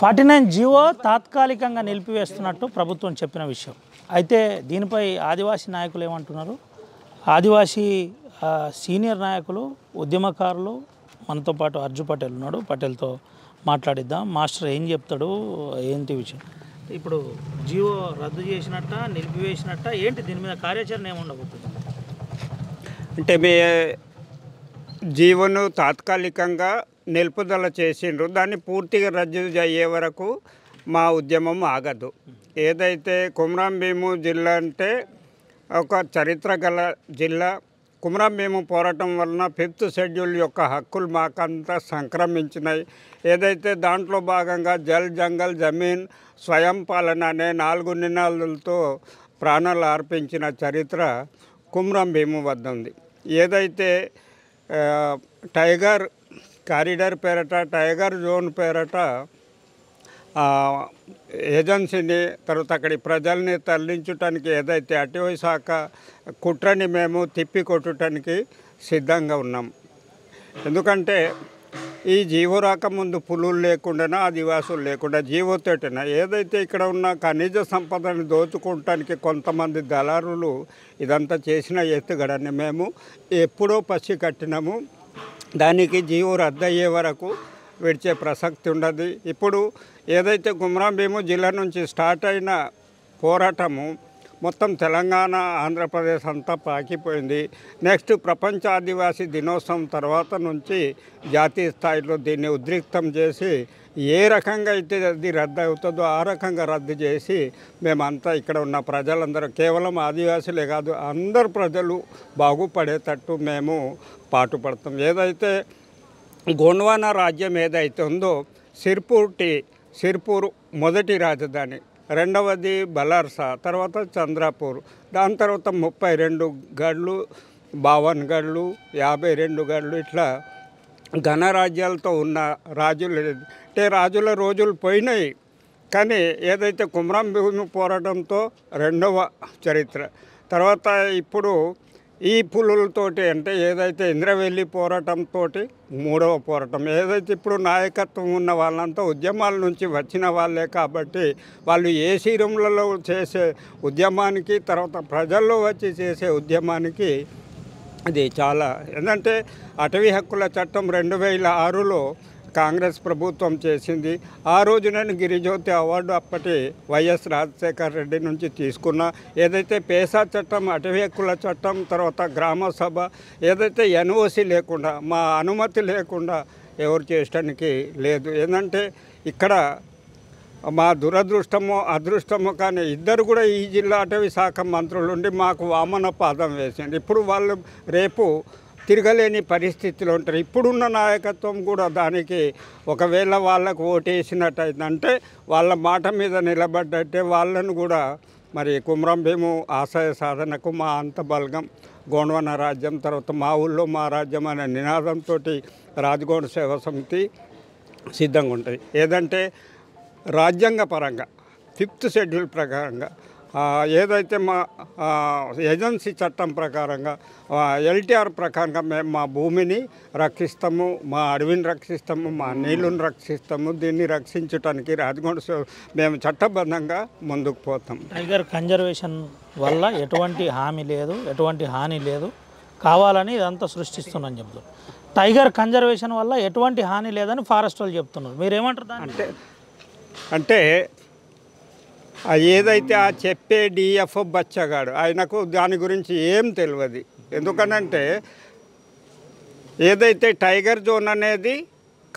49 GO తాత్కాలికంగా నిలిపివేస్తున్నట్టు ప్రభుత్వం చెప్పిన విషయం. అయితే దీనిపై ఆదివాసీ నాయకులు ఏమంటున్నారు? ఆదివాసీ సీనియర్ నాయకులు, ఉద్యమకారులు మనతో పాటు అర్జు పటేల్ ఉన్నాడు. పటేల్తో మాట్లాడిద్దాం. మాస్టర్ ఏం చెప్తాడు, ఏంటి విషయం? ఇప్పుడు జీవో రద్దు చేసినట్ట, నిలిపివేసినట్ట, ఏంటి దీని మీద కార్యాచరణ ఏముండబోతుంది? అంటే మీ జీవోను తాత్కాలికంగా నిలుపుదల చేసిండ్రు. దాన్ని పూర్తిగా రద్దు అయ్యే వరకు మా ఉద్యమం ఆగదు. ఏదైతే కుమ్రం భీము జిల్లా అంటే ఒక చరిత్ర గల జిల్లా. కుమ్రం భీము పోరాటం వలన 5th షెడ్యూల్ యొక్క హక్కులు మాకంతా సంక్రమించినాయి. ఏదైతే దాంట్లో భాగంగా జల్, జంగల్, జమీన్, స్వయం పాలన అనే 4 నినాదాలతో ప్రాణాలు అర్పించిన చరిత్ర కుమ్రం భీము వద్ద ఉంది. ఏదైతే టైగర్ కారిడార్ పేరట, టైగర్ జోన్ పేరట ఏజెన్సీని, తర్వాత అక్కడి ప్రజల్ని తరలించడానికి ఏదైతే అటవీ శాఖ కుట్రని మేము తిప్పికొట్టడానికి సిద్ధంగా ఉన్నాం. ఎందుకంటే ఈ జీవో రాకముందు పులులు లేకుండా, ఆదివాసులు లేకుండా జీవోతోటిన ఏదైతే ఇక్కడ ఉన్న ఖనిజ సంపదను దోచుకోవటానికి కొంతమంది దళారులు ఇదంతా చేసిన ఎత్తుగడని మేము ఎప్పుడో పసి కట్టినాము. దానికి జీవో రద్దు అయ్యే వరకు విడిచే ప్రసక్తి ఉండదు. ఇప్పుడు ఏదైతే కుమ్రం భీము జిల్లా నుంచి స్టార్ట్ అయిన పోరాటము మొత్తం తెలంగాణ, ఆంధ్రప్రదేశ్ అంతా పాకిపోయింది. నెక్స్ట్ ప్రపంచ ఆదివాసీ దినోత్సవం తర్వాత నుంచి జాతీయ స్థాయిలో దీన్ని ఉద్రిక్తం చేసి ఏ రకంగా అయితే అది రద్దు అవుతుందో ఆ రకంగా రద్దు చేసి మేమంతా ఇక్కడ ఉన్న ప్రజలందరూ, కేవలం ఆదివాసులే కాదు అందరు ప్రజలు బాగుపడేటట్టు మేము పాటుపడతాం. ఏదైతే గోండ్వానా రాజ్యం ఏదైతే ఉందో, సిర్పూర్ మొదటి రాజధాని, రెండవది బలార్సా, తర్వాత చంద్రపూర్, దాని తర్వాత 32 గడ్లు, 52 గడ్లు, 52 గడ్లు, ఇట్లా ఘనరాజ్యాలతో ఉన్న రాజులు అంటే రాజుల రోజులు పోయినాయి. కానీ ఏదైతే కుమ్రం భీము పోరాటంతో రెండవ చరిత్ర, తర్వాత ఇప్పుడు ఈ పులులతోటి అంటే ఏదైతే ఇంద్రవెల్లి పోరాటంతో మూడవ పోరాటం, ఏదైతే ఇప్పుడు నాయకత్వం ఉన్న వాళ్ళంతా ఉద్యమాల నుంచి వచ్చిన వాళ్ళే కాబట్టి వాళ్ళు ఏ శిరంలలో చేసే ఉద్యమానికి, తర్వాత ప్రజల్లో వచ్చి చేసే ఉద్యమానికి అది చాలా, ఏంటంటే అటవీ హక్కుల చట్టం 2006లో కాంగ్రెస్ ప్రభుత్వం చేసింది. ఆ రోజు నేను గిరిజ్యోతి అవార్డు అప్పటి వైఎస్ రాజశేఖర రెడ్డి నుంచి తీసుకున్న. ఏదైతే పేసా చట్టం, అటవీ హక్కుల చట్టం, తర్వాత గ్రామ సభ, ఏదైతే ఎన్ఓసి లేకుండా, మా అనుమతి లేకుండా ఎవరు చేయడానికి లేదు. ఏంటంటే ఇక్కడ మా దురదృష్టమో అదృష్టమో కానీ ఇద్దరు కూడా ఈ జిల్లా అటవీ శాఖ మంత్రులు ఉండి మాకు వామన పాదం వేసింది. ఇప్పుడు వాళ్ళు రేపు తిరగలేని పరిస్థితిలో ఉంటారు. ఇప్పుడున్న నాయకత్వం కూడా దానికి ఒకవేళ వాళ్ళకు ఓటేసినట్టయితే వాళ్ళ మాట మీద నిలబడ్డట్టే వాళ్ళను కూడా మరి కుమ్రం భీము ఆశయ సాధనకు మా అంత బలగం గోండ్వానా రాజ్యం, తర్వాత మా ఊళ్ళో మా రాజ్యం అనే నినాదంతో రాజగోండ సేవా సమితి సిద్ధంగా ఉంటుంది. ఏదంటే రాజ్యాంగ పరంగా 5th షెడ్యూల్ ప్రకారంగా ఏదైతే మా ఏజెన్సీ చట్టం ప్రకారంగా ఎల్టీఆర్ ప్రకారంగా మేము మా భూమిని రక్షిస్తాము, మా అడవిని రక్షిస్తాము, మా నీళ్ళను రక్షిస్తాము. దీన్ని రక్షించడానికి రాజగోండ మేము చట్టబద్ధంగా ముందుకు పోతాం. టైగర్ కన్జర్వేషన్ వల్ల ఎటువంటి హామీ లేదు, ఎటువంటి హాని లేదు, కావాలని ఇదంతా సృష్టిస్తున్నాను చెప్తారు. టైగర్ కన్జర్వేషన్ వల్ల ఎటువంటి హాని లేదని ఫారెస్ట్ వాళ్ళు చెప్తున్నారు. మీరేమంటారు? అంటే ఏదైతే ఆ చెప్పే డిఎఫ్ బచ్చగాడు ఆయనకు దాని గురించి ఏం తెలియదు. ఎందుకనంటే ఏదైతే టైగర్ జోన్ అనేది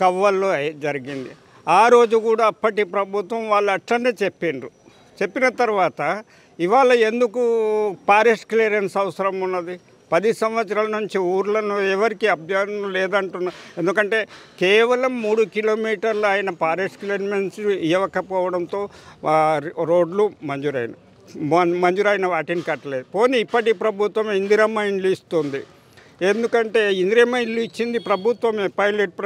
కవ్వల్లో జరిగింది, ఆ రోజు కూడా అప్పటి ప్రభుత్వం వాళ్ళు అట్లనే చెప్పిండ్రు. చెప్పిన తర్వాత ఇవాళ ఎందుకు ఫారెస్ట్ క్లియరెన్స్ అవసరం ఉన్నది? 10 సంవత్సరాల నుంచి ఊర్లను ఎవరికి అభ్యర్థన లేదంటున్నా. ఎందుకంటే కేవలం 3 కిలోమీటర్ల ఆయన ఫారెస్ట్ క్లియరెన్స్ ఇవ్వకపోవడంతో రోడ్లు మంజూరైన వాటిని కట్టలేదు. పోనీ ఇప్పటి ప్రభుత్వం ఇందిరమ్మ ఇండ్లు ఇస్తుంది. ఎందుకంటే ఇందిరమ్మ ఇల్లు ఇచ్చింది ప్రభుత్వమే, పైలట్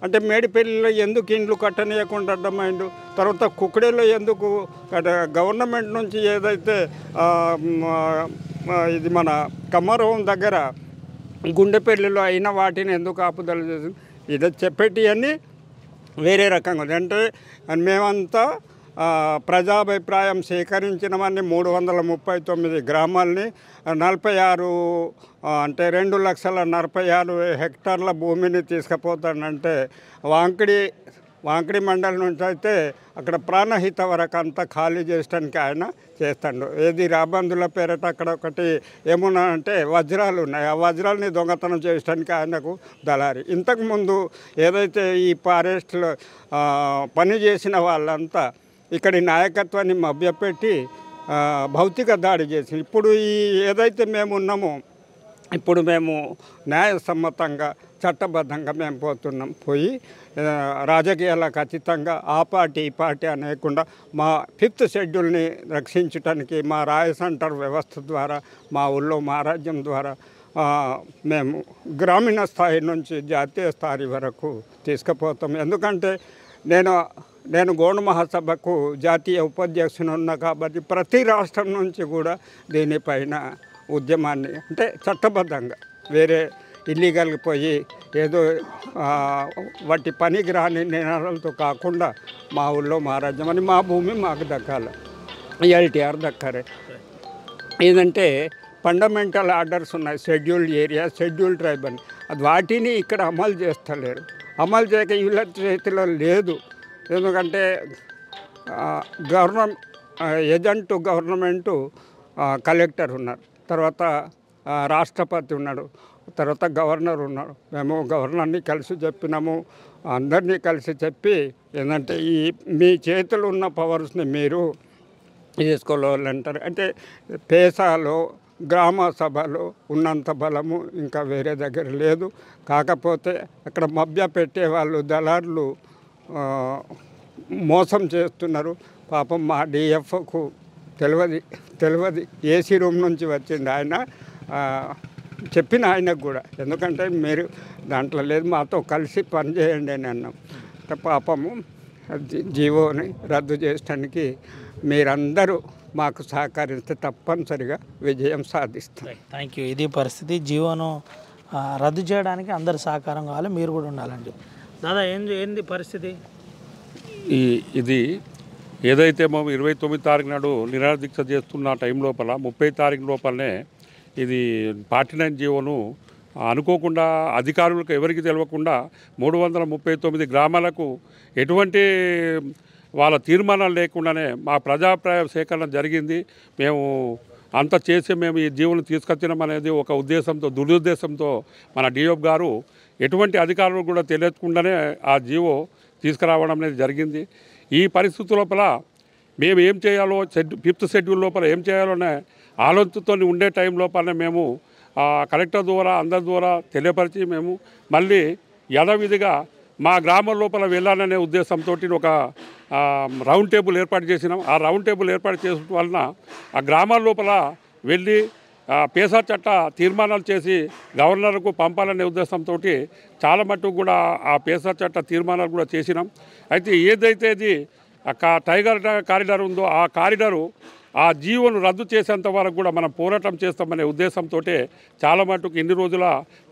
అంటే మేడిపల్లిలో ఎందుకు ఇండ్లు కట్టనీయకుండా అడ్డమైండు? తర్వాత కుక్కడేలో ఎందుకు గవర్నమెంట్ నుంచి ఏదైతే ఇది మన కమ్మరవం దగ్గర గుండెపల్లిలో అయిన వాటిని ఎందుకు ఆపుదల చేసింది? ఇది చెప్పేటివన్నీ వేరే రకంగా ఉంది. అంటే మేమంతా ప్రజాభిప్రాయం సేకరించినవన్నీ 339 గ్రామాలని 46 అంటే 2,46,000 హెక్టార్ల భూమిని తీసుకుపోతానంటే వాంకిడి మండలం నుంచి అయితే అక్కడ ప్రాణహిత వరకు అంతా ఖాళీ చేయడానికి ఆయన చేస్తాడు. ఏది రాబందుల పేరట అక్కడ ఒకటి ఏమున్నా అంటే వజ్రాలు ఉన్నాయి, ఆ వజ్రాలని దొంగతనం చేయడానికి ఆయనకు దళారి. ఇంతకుముందు ఏదైతే ఈ ఫారెస్ట్లో పని చేసిన వాళ్ళంతా ఇక్కడి నాయకత్వాన్ని మభ్యపెట్టి భౌతిక దాడి చేసి ఇప్పుడు ఈ ఏదైతే మేము ఉన్నామో ఇప్పుడు మేము న్యాయసమ్మతంగా చట్టబద్ధంగా మేము పోయి రాజకీయాలకు అతీతంగా ఆ పార్టీ ఈ పార్టీ అనేకుండా మా 5th షెడ్యూల్ని రక్షించడానికి మా రాయ సెంటర్ వ్యవస్థ ద్వారా మా ఊళ్ళో మా రాజ్యం ద్వారా మేము గ్రామీణ స్థాయి నుంచి జాతీయ స్థాయి వరకు తీసుకుపోతాం. ఎందుకంటే నేను గౌడ మహాసభకు జాతీయ ఉపాధ్యక్షుని ఉన్నా కాబట్టి ప్రతి రాష్ట్రం నుంచి కూడా దీనిపైన ఉద్యమాన్ని అంటే చట్టబద్ధంగా వేరే ఇల్లీగల్కి పోయి ఏదో వాటి పనికి రాని నిర్ణయాలతో కాకుండా మా ఊళ్ళో మా రాజ్యం అని మా భూమి మాకు దక్కాలి, ఎల్టీఆర్ దక్కాలి. ఏదంటే ఫండమెంటల్ ఆర్డర్స్ ఉన్నాయి, షెడ్యూల్డ్ ఏరియా, షెడ్యూల్డ్ ట్రైబ్ అని, వాటిని ఇక్కడ అమలు చేస్తలేరు. అమలు చేయక వీళ్ళ చేతిలో లేదు. ఎందుకంటే ఏజెంట్ గవర్నమెంటు కలెక్టర్ ఉన్నారు, తర్వాత రాష్ట్రపతి ఉన్నాడు, తర్వాత గవర్నర్ ఉన్నాడు. మేము గవర్నర్ని కలిసి చెప్పినాము, అందరినీ కలిసి చెప్పి ఏంటంటే మీ చేతులు ఉన్న పవర్స్ని మీరు తీసుకోవాలంటారు. అంటే పేసాలో గ్రామ సభలో ఉన్నంత బలము ఇంకా వేరే దగ్గర లేదు. కాకపోతే అక్కడ మభ్య పెట్టే వాళ్ళు దళారులు మోసం చేస్తున్నారు. పాపం మా డిఎఫ్కు తెలియదు ఏసీ రూమ్ నుంచి వచ్చింది ఆయన చెప్పిన ఆయనకు కూడా, ఎందుకంటే మీరు దాంట్లో లేదు మాతో కలిసి పనిచేయండి అని అన్నాం. పాపము జీవోని రద్దు చేయడానికి మీరందరూ మాకు సహకరిస్తే తప్పనిసరిగా విజయం సాధిస్తాం. Thank you. ఇది పరిస్థితి. జీవోను రద్దు చేయడానికి అందరు సహకారం కావాలి, మీరు కూడా ఉండాలండి. దాదా ఏంది పరిస్థితి? ఇది ఏదైతే మేము 29 తారీఖు నాడు నిరాహార దీక్ష చేస్తున్న టైం లోపల 30 తారీఖు లోపలనే ఇది 49 జీవోను అనుకోకుండా అధికారులకు ఎవరికి తెలియకుండా 339 గ్రామాలకు ఎటువంటి వాళ్ళ తీర్మానాలు లేకుండానే మా ప్రజాభిప్రాయ సేకరణ జరిగింది. మేము అంత చేసి మేము ఈ జీవోను తీసుకొచ్చినాం అనేది ఒక ఉద్దేశంతో దురుద్దేశంతో మన డిఓప్ గారు ఎటువంటి అధికారులు కూడా తెలియకుండానే ఆ జీవో తీసుకురావడం అనేది జరిగింది. ఈ పరిస్థితి లోపల మేము ఏం చేయాలో 5th షెడ్యూల్ లోపల ఏం చేయాలనే ఆలోచనతో ఉండే టైం లోపలనే మేము కలెక్టర్ ద్వారా అందరి ద్వారా తెలియపరిచి మేము మళ్ళీ యథావిధిగా మా గ్రామం లోపల వెళ్ళాలనే ఉద్దేశంతో ఒక రౌండ్ టేబుల్ ఏర్పాటు చేసినాం. ఆ రౌండ్ టేబుల్ ఏర్పాటు చేయడం వలన ఆ గ్రామాల లోపల వెళ్ళి పేసా చట్ట తీర్మానాలు చేసి గవర్నర్కు పంపాలనే ఉద్దేశంతో చాలా మట్టుకు కూడా ఆ పేసా చట్ట తీర్మానాలు కూడా చేసినాం. అయితే ఏదైతే ఇది టైగర్ కారిడార్ ఉందో ఆ కారిడారు ఆ జీవోను రద్దు చేసేంత వరకు కూడా మనం పోరాటం చేస్తామనే ఉద్దేశంతో చాలా మట్టుకు ఇన్ని రోజుల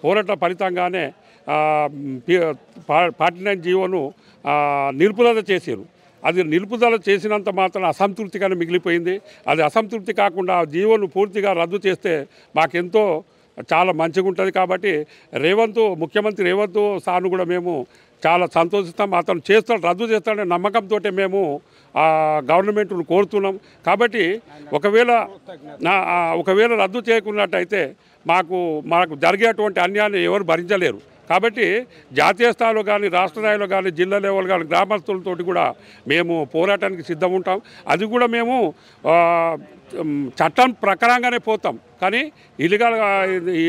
పోరాట ఫలితంగానే 49 జీవోను నిలుపుదల చేశారు. అది నిలుపుదల చేసినంత మాత్రం అసంతృప్తిగానే మిగిలిపోయింది. అది అసంతృప్తి కాకుండా ఆ జీవోను పూర్తిగా రద్దు చేస్తే మాకెంతో చాలా మంచిగా ఉంటుంది. కాబట్టి ముఖ్యమంత్రి రేవంత్ సార్ను కూడా మేము చాలా సంతోషిస్తాం. అతను రద్దు చేస్తాడనే నమ్మకంతో మేము గవర్నమెంట్ను కోరుతున్నాం. కాబట్టి ఒకవేళ రద్దు చేయకున్నట్టయితే మాకు జరిగేటువంటి అన్యాయాన్ని ఎవరు భరించలేరు. కాబట్టి జాతీయ స్థాయిలో కానీ రాష్ట్ర స్థాయిలో కానీ జిల్లా లెవెల్ కానీ గ్రామస్తులతో కూడా మేము పోరాటానికి సిద్ధం ఉంటాం. అది కూడా మేము చట్టం ప్రకారంగానే పోతాం, కానీ ఇల్లీగల్గా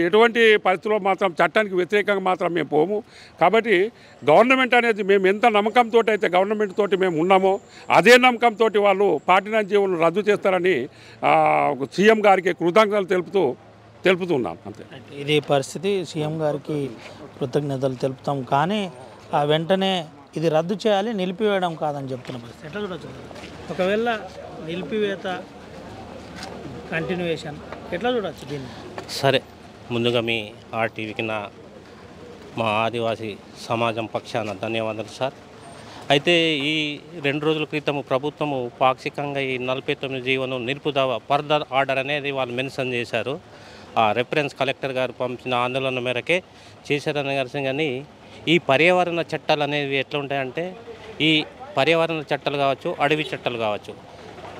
ఎటువంటి పరిస్థితుల్లో మాత్రం చట్టానికి వ్యతిరేకంగా మాత్రం మేము పోము. కాబట్టి గవర్నమెంట్ అనేది మేము ఎంత నమ్మకంతో అయితే గవర్నమెంట్ తోటి మేము ఉన్నామో అదే నమ్మకంతో వాళ్ళు 49 జీవోలను రద్దు చేస్తారని సీఎం గారికి కృతజ్ఞతలు తెలుపుతున్నాం. అంతే. ఇది పరిస్థితి. సీఎం గారికి కృతజ్ఞతలు తెలుపుతాం, కానీ వెంటనే ఇది రద్దు చేయాలి, నిలిపివేయడం కాదని చెప్తున్న పరిస్థితి. ఎట్లా చూడొచ్చు? ఒకవేళ నిలిపివేత కంటిన్యూయేషన్ ఎట్లా చూడవచ్చు దీన్ని? సరే, ముందుగా మీ ఆర్టీవీకి మా ఆదివాసీ సమాజం పక్షాన ధన్యవాదాలు సార్. అయితే ఈ 2 రోజుల క్రితం ప్రభుత్వము పాక్షికంగా ఈ 49 జీవోను నిలుపుదల ఫర్దర్ ఆర్డర్ అనేది వాళ్ళు మెన్షన్ చేశారు. ఆ రెఫరెన్స్ కలెక్టర్ గారు పంపించిన ఆందోళన మేరకే చేశారని కానీ ఈ పర్యావరణ చట్టాలు అనేవి ఎట్లా ఉంటాయంటే ఈ పర్యావరణ చట్టాలు కావచ్చు, అడవి చట్టాలు కావచ్చు,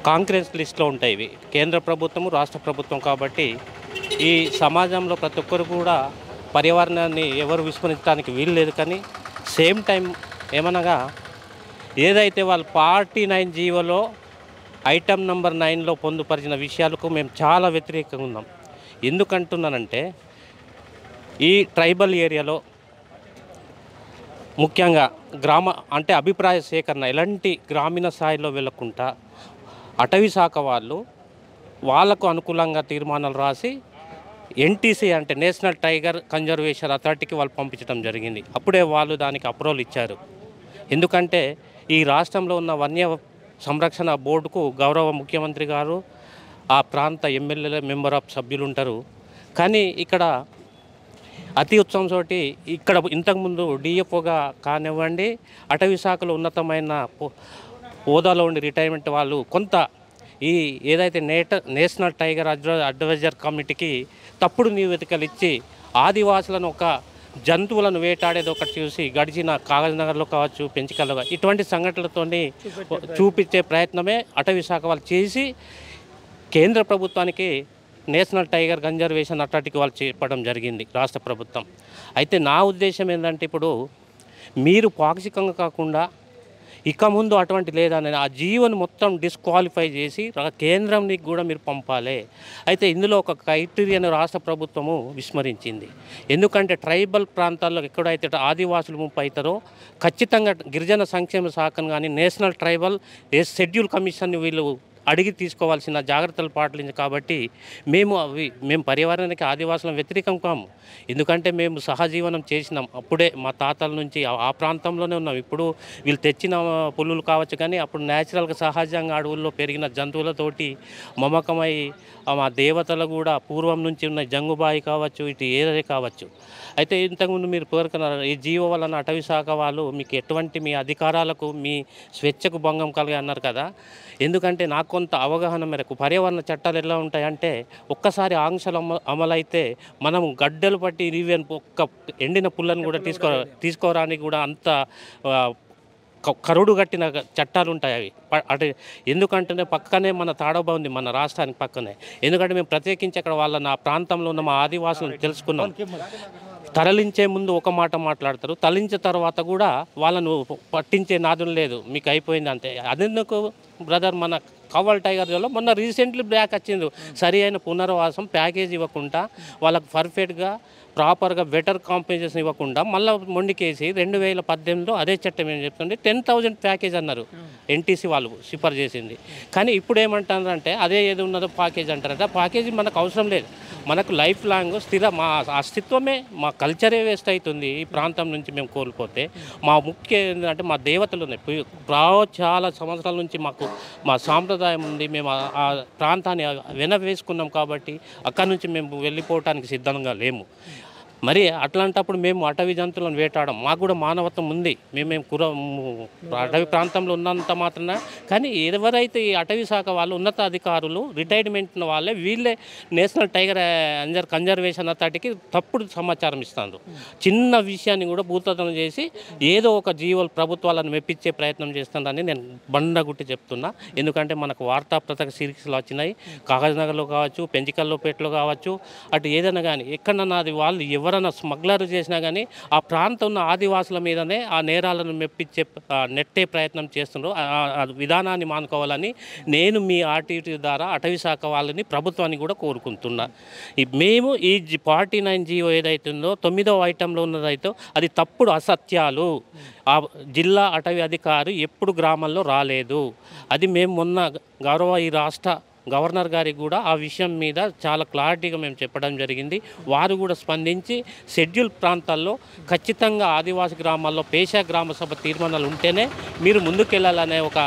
కాంగ్రెస్ లిస్ట్లో ఉంటాయి. ఇవి కేంద్ర ప్రభుత్వము, రాష్ట్ర ప్రభుత్వం కాబట్టి ఈ సమాజంలో ప్రతి ఒక్కరు కూడా పర్యావరణాన్ని ఎవరు విస్మరించడానికి వీలు లేదు. కానీ సేమ్ టైం ఏమనగా ఏదైతే వాళ్ళు 49 జీవోలో ఐటమ్ నెంబర్ 9లో పొందుపరిచిన విషయాలకు మేము చాలా వ్యతిరేకంగా ఉన్నాం. ఎందుకంటున్నానంటే ఈ ట్రైబల్ ఏరియాలో ముఖ్యంగా అంటే అభిప్రాయ సేకరణ ఎలాంటి గ్రామీణ స్థాయిలో వెళ్ళకుండా అటవీ శాఖ వాళ్ళకు అనుకూలంగా తీర్మానాలు రాసి ఎన్టీసీ అంటే నేషనల్ టైగర్ కన్జర్వేషన్ అథారిటీకి వాళ్ళు పంపించడం జరిగింది. అప్పుడే వాళ్ళు దానికి అప్రూవల్ ఇచ్చారు. ఎందుకంటే ఈ రాష్ట్రంలో ఉన్న వన్య సంరక్షణ బోర్డుకు గౌరవ ముఖ్యమంత్రి గారు, ఆ ప్రాంత ఎమ్మెల్యేల మెంబర్ ఆఫ్ సభ్యులు ఉంటారు. కానీ ఇక్కడ అతి ఉత్సవంతో ఇక్కడ ఇంతకుముందు డిఎఫ్ఓగా కానివ్వండి, అటవీ శాఖలో ఉన్నతమైన హోదాలో ఉండి రిటైర్మెంట్ వాళ్ళు కొంత ఈ ఏదైతే నేషనల్ టైగర్ అడ్వైజర్ కమిటీకి తప్పుడు నివేదికలు ఇచ్చి ఆదివాసులను ఒక జంతువులను వేటాడేది ఒకటి చూసి గడిచిన కాగజ్నగర్లో కావచ్చు, పెంచికల్లో ఇటువంటి సంఘటనలతో చూపించే ప్రయత్నమే అటవీ శాఖ వాళ్ళు చేసి కేంద్ర ప్రభుత్వానికి నేషనల్ టైగర్ కన్జర్వేషన్ అథారిటీకి వాళ్ళు చెప్పడం జరిగింది రాష్ట్ర ప్రభుత్వం. అయితే నా ఉద్దేశం ఏంటంటే ఇప్పుడు మీరు పాక్షికంగా కాకుండా ఇక ముందు అటువంటి లేదని ఆ జీవోని మొత్తం డిస్క్వాలిఫై చేసి కేంద్రానికి కూడా మీరు పంపాలి. అయితే ఇందులో ఒక క్రైటీరియాను రాష్ట్ర ప్రభుత్వము విస్మరించింది. ఎందుకంటే ట్రైబల్ ప్రాంతాల్లో ఎక్కడైతే ఆదివాసులు ముప్పు అవుతారో ఖచ్చితంగా గిరిజన సంక్షేమ శాఖను కానీ నేషనల్ ట్రైబల్ షెడ్యూల్ కమిషన్ని వీళ్ళు అడిగి తీసుకోవాల్సిన జాగ్రత్తలు పాటించి కాబట్టి మేము పర్యావరణానికి ఆదివాసులం వ్యతిరేకం కాము. ఎందుకంటే మేము సహజీవనం చేసినాం. అప్పుడే మా తాతల నుంచి ఆ ప్రాంతంలోనే ఉన్నాం. ఇప్పుడు వీళ్ళు తెచ్చిన పులులు కావచ్చు, కానీ అప్పుడు న్యాచురల్గా సహజంగా అడవుల్లో పెరిగిన జంతువులతోటి మమకమై మా దేవతలు కూడా పూర్వం నుంచి ఉన్న జంగుబాయి కావచ్చు, ఇటు ఏదే కావచ్చు. అయితే ఇంతకుముందు మీరు పేర్కొన్నారు ఈ జీవో వలన అటవీ శాఖ వాళ్ళు మీకు ఎటువంటి మీ అధికారాలకు మీ స్వేచ్ఛకు భంగం కలిగి అన్నారు కదా. ఎందుకంటే నాకు కొంత అవగాహన మేరకు పర్యావరణ చట్టాలు ఎలా ఉంటాయంటే ఒక్కసారి ఆంక్షలు అమలైతే మనం గడ్డలు పట్టి ఈవెన్ ఒక్క ఎండిన పుల్లను కూడా తీసుకోవడానికి కూడా అంత కరుడు కట్టిన చట్టాలు ఉంటాయి అవి. అంటే ఎందుకంటే పక్కనే మన తాడోబా ఉంది, మన రాష్ట్రానికి పక్కనే. ఎందుకంటే మేము ప్రత్యేకించి అక్కడ నా ప్రాంతంలో ఉన్న మా ఆదివాసులను తెలుసుకున్నాం. తరలించే ముందు ఒక మాట మాట్లాడతారు, తరలించిన తర్వాత కూడా వాళ్ళను పట్టించే నాదులు లేదు, మీకు అయిపోయింది అంతే. అదెందుకు బ్రదర్, మన కవ్వల్ టైగర్ జోన్లో మొన్న రీసెంట్లీ బ్యాక్ వచ్చింది. సరి అయిన పునర్వాసం ప్యాకేజ్ ఇవ్వకుండా వాళ్ళకు పర్ఫెక్ట్గా ప్రాపర్గా బెటర్ కాంపెన్సేషన్ ఇవ్వకుండా మళ్ళీ మొండికేసి 2018లో అదే చట్టం ఏం చెప్తుంటే 10,000 ప్యాకేజ్ అన్నారు. ఎన్టీసీ వాళ్ళు సిఫర్ చేసింది. కానీ ఇప్పుడు ఏమంటారంటే అదే ఏది ఉన్నదో ప్యాకేజ్ అంటారట. ప్యాకేజీ మనకు అవసరం లేదు. మనకు లైఫ్ లాంగ్ మా అస్తిత్వమే, మా కల్చరే వేస్ట్ అవుతుంది. ఈ ప్రాంతం నుంచి మేము కోల్పోతే మా ముఖ్య ఏంటంటే మా దేవతలు ఉన్నాయి. చాలా సంవత్సరాల నుంచి మా సాంప్రదాయం ఉంది. మేము ఆ ప్రాంతాన్ని వెనవేసుకున్నాం కాబట్టి అక్కడి నుంచి మేము వెళ్ళిపోవటానికి సిద్ధంగా లేము. మరి అట్లాంటప్పుడు మేము అటవీ జంతువులను వేటాడడం, మాకు కూడా మానవత్వం ఉంది. మేము అటవీ ప్రాంతంలో ఉన్నంత మాత్రాన. కానీ ఎవరైతే ఈ అటవీ శాఖ వాళ్ళు ఉన్నత అధికారులు రిటైర్మెంట్ వాళ్ళే వీళ్ళే నేషనల్ టైగర్ కన్జర్వేషన్ అథారిటీకి తప్పుడు సమాచారం ఇస్తారు. చిన్న విషయాన్ని కూడా భూతదనం చేసి ఏదో ఒక జీవోలు ప్రభుత్వాలను మెప్పించే ప్రయత్నం చేస్తుందని నేను బండగుట్టి చెప్తున్నా. ఎందుకంటే మనకు వార్తాపత్రిక సిరీస్లు వచ్చినాయి. కాగజ్నగర్లో కావచ్చు, పెంచికల్లోపేటలో కావచ్చు, అటు ఏదైనా కానీ ఎక్కడన్నా అది వాళ్ళు ఎవరైనా స్మగ్లర్ చేసినా కానీ ఆ ప్రాంతం ఉన్న ఆదివాసుల మీదనే ఆ నేరాలను మెప్పించే నెట్టే ప్రయత్నం చేస్తున్నారు. ఆ విధానాన్ని మానుకోవాలని నేను మీ ఆర్టీటీ ద్వారా అటవీ శాఖ వాళ్ళని ప్రభుత్వాన్ని కూడా కోరుకుంటున్నా. మేము ఈ 49 జీవో ఏదైతే ఉందో 9వ ఐటెంలో ఉన్నదైతే అది తప్పుడు అసత్యాలు. ఆ జిల్లా అటవీ అధికారి ఎప్పుడు గ్రామాల్లో రాలేదు. అది మేము మొన్న గౌరవ ఈ రాష్ట్ర గవర్నర్ గారికి కూడా ఆ విషయం మీద చాలా క్లారిటీగా మేము చెప్పడం జరిగింది. వారు కూడా స్పందించి షెడ్యూల్ ప్రాంతాల్లో ఖచ్చితంగా ఆదివాసీ గ్రామాల్లో పేషా గ్రామ సభ తీర్మానాలు ఉంటేనే మీరు ముందుకెళ్ళాలనే ఒక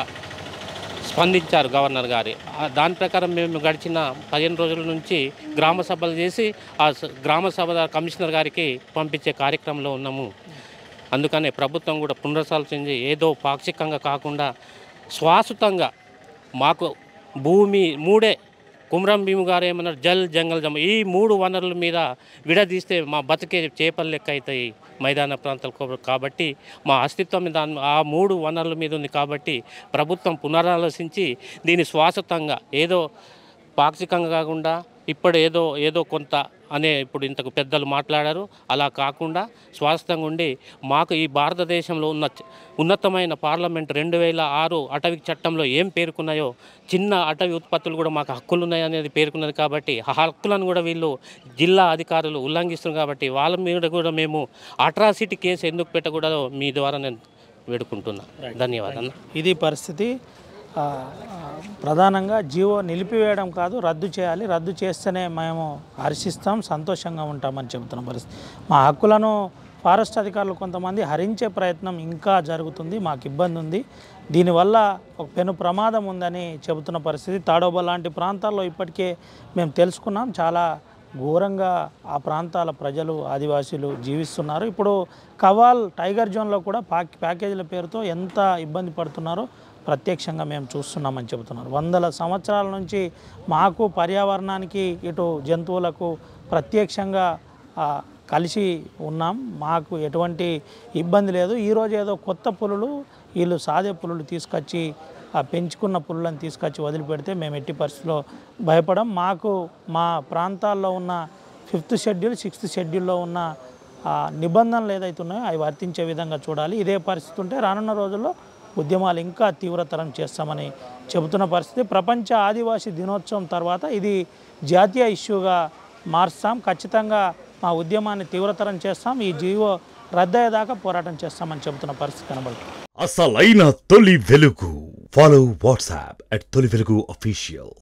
స్పందించారు గవర్నర్ గారి. దాని ప్రకారం మేము గడిచిన 15 రోజుల నుంచి గ్రామ సభలు చేసి ఆ గ్రామ సభ కమిషనర్ గారికి పంపించే కార్యక్రమంలో ఉన్నాము. అందుకనే ప్రభుత్వం కూడా పునరాలోచించి ఏదో పాక్షికంగా కాకుండా శాశ్వతంగా మాకు భూమి మూడే కుమ్రం భీము గారు ఏమన్నారు, జల్ జంగల్ జమ, ఈ 3 వనరుల మీద విడదీస్తే మా బతికే చేపలు లెక్క అవుతాయి మైదాన ప్రాంతాలు. కాబట్టి మా అస్తిత్వం మీద ఆ 3 వనరుల మీద ఉంది. కాబట్టి ప్రభుత్వం పునరాలోచించి దీన్ని శాశ్వతంగా ఏదో పాక్షికంగా కాకుండా ఇప్పుడు ఏదో కొంత అనే ఇప్పుడు ఇంతకు పెద్దలు మాట్లాడారు, అలా కాకుండా శాశ్వతంగా ఉండి మాకు ఈ భారతదేశంలో ఉన్న ఉన్నతమైన పార్లమెంట్ 2006 అటవీ చట్టంలో ఏం పేర్కొన్నాయో చిన్న అటవీ ఉత్పత్తులు కూడా మాకు హక్కులు ఉన్నాయనేది పేర్కొన్నది. కాబట్టి ఆ హక్కులను కూడా వీళ్ళు జిల్లా అధికారులు ఉల్లంఘిస్తున్నారు. కాబట్టి వాళ్ళ మీద కూడా మేము అట్రాసిటీ కేసు ఎందుకు పెట్టకూడదో మీ ద్వారా నేను వేడుకుంటున్నా. ధన్యవాదాలు. ఇది పరిస్థితి. ప్రధానంగా జీవో నిలిపివేయడం కాదు, రద్దు చేయాలి. రద్దు చేస్తేనే మేము హర్షిస్తాం, సంతోషంగా ఉంటామని చెబుతున్న పరిస్థితి. మా హక్కులను ఫారెస్ట్ అధికారులు కొంతమంది హరించే ప్రయత్నం ఇంకా జరుగుతుంది. మాకు ఇబ్బంది ఉంది. దీనివల్ల ఒక పెను ప్రమాదం ఉందని చెబుతున్న పరిస్థితి. తాడోబా లాంటి ప్రాంతాల్లో ఇప్పటికే మేము తెలుసుకున్నాం, చాలా ఘోరంగా ఆ ప్రాంతాల ప్రజలు, ఆదివాసీలు జీవిస్తున్నారు. ఇప్పుడు కవాల్ టైగర్ జోన్లో కూడా ప్యాకేజీల పేరుతో ఎంత ఇబ్బంది పడుతున్నారో ప్రత్యక్షంగా మేము చూస్తున్నామని చెబుతున్నారు. వందల సంవత్సరాల నుంచి మాకు పర్యావరణానికి ఇటు జంతువులకు ప్రత్యక్షంగా కలిసి ఉన్నాం. మాకు ఎటువంటి ఇబ్బంది లేదు. ఈరోజు ఏదో కొత్త పులులు, వీళ్ళు సాదే పులులు తీసుకొచ్చి పెంచుకున్న పులులను తీసుకొచ్చి వదిలిపెడితే మేము ఎట్టి పరిస్థితిలో భయపడం. మాకు మా ప్రాంతాల్లో ఉన్న 5th షెడ్యూల్ 6th షెడ్యూల్లో ఉన్న నిబంధనలు ఏదైతే ఉన్నాయో అవి వర్తించే విధంగా చూడాలి. ఇదే పరిస్థితి ఉంటే రానున్న రోజుల్లో ఉద్యమాలు ఇంకా తీవ్రతరం చేస్తామని చెబుతున్న పరిస్థితి. ప్రపంచ ఆదివాసీ దినోత్సవం తర్వాత ఇది జాతీయ ఇష్యూగా మార్స్తాం. ఖచ్చితంగా మా ఉద్యమాన్ని తీవ్రతరం చేస్తాం. ఈ జీవో రద్దయ్యేదాకా పోరాటం చేస్తామని చెబుతున్న పరిస్థితి కనబడుతుంది. అసలైన తొలి వెలుగు. ఫాలో వాట్సాప్ @తొలి వెలుగు official.